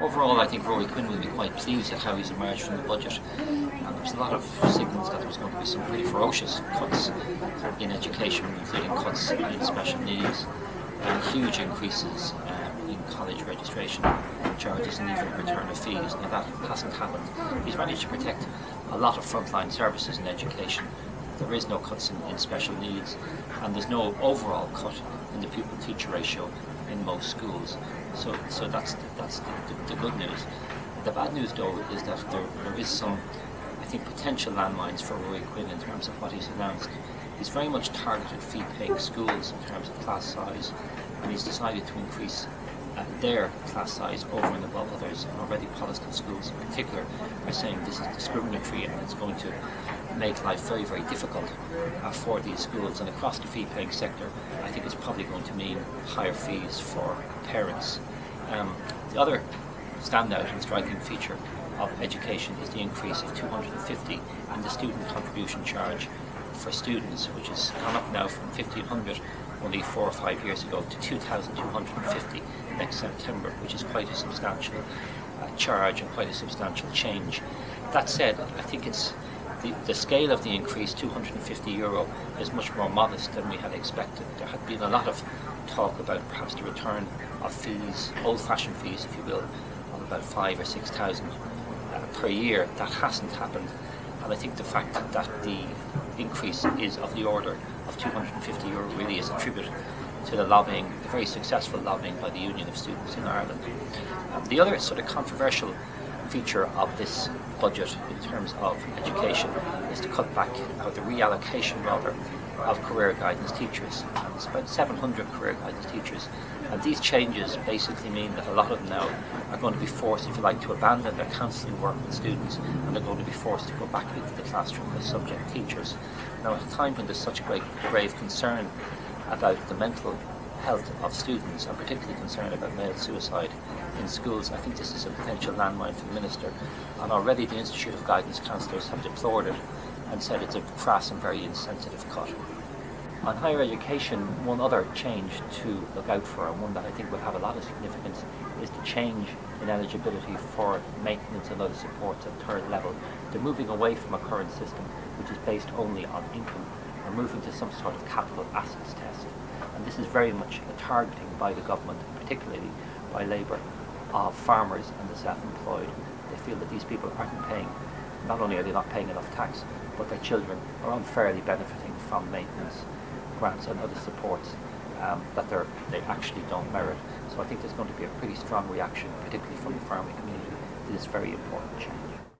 Overall, I think Ruairí Quinn will be quite pleased at how he's emerged from the budget. There's a lot of signals that there's going to be some pretty ferocious cuts in education, including cuts in special needs, and huge increases in college registration charges and even return of fees. Now that hasn't happened. He's managed to protect a lot of frontline services in education. There is no cuts in special needs, and there's no overall cut in the pupil-teacher ratio in most schools. So that's the good news. The bad news, though, is that there is some, I think, potential landmines for Ruairí Quinn in terms of what he's announced. He's very much targeted fee-paying schools in terms of class size, and he's decided to increase their class size over and above others. And already Protestant schools in particular are saying this is discriminatory and it's going to make life very, very difficult for these schools. And across the fee-paying sector, I think it's probably going to mean higher fees for parents. The other standout and striking feature of education is the increase of 250 in the student contribution charge for students, which has gone up now from 1,500 only 4 or 5 years ago to 2,250 next September, which is quite a substantial charge and quite a substantial change. That said, I think it's the scale of the increase, €250, is much more modest than we had expected. There had been a lot of talk about perhaps the return of fees, old-fashioned fees, if you will, of about 5,000 or 6,000 per year. That hasn't happened, and I think the fact that the increase is of the order of €250 really is attributed to the lobbying, the very successful lobbying by the Union of Students in Ireland. The other sort of controversial feature of this budget in terms of education is the cutback, or the reallocation rather, of career guidance teachers. It's about 700 career guidance teachers, and these changes basically mean that a lot of them now are going to be forced, if you like, to abandon their counselling work with students, and they're going to be forced to go back into the classroom as subject teachers. Now, at a time when there's such grave concern about the mental health of students, and particularly concern about male suicide in schools, I think this is a potential landmine for the Minister, and already the Institute of Guidance Counsellors have deplored it and said it's a crass and very insensitive cut. On higher education, one other change to look out for, and one that I think will have a lot of significance, is the change in eligibility for maintenance and other supports at third level. They're moving away from a current system which is based only on income, and moving to some sort of capital assets test. And this is very much a targeting by the government, and particularly by Labour, of farmers and the self-employed. They feel that these people aren't paying, not only are they not paying enough tax, but their children are unfairly benefiting from maintenance grants and other supports that they actually don't merit. So I think there's going to be a pretty strong reaction, particularly from the farming community, to this very important change.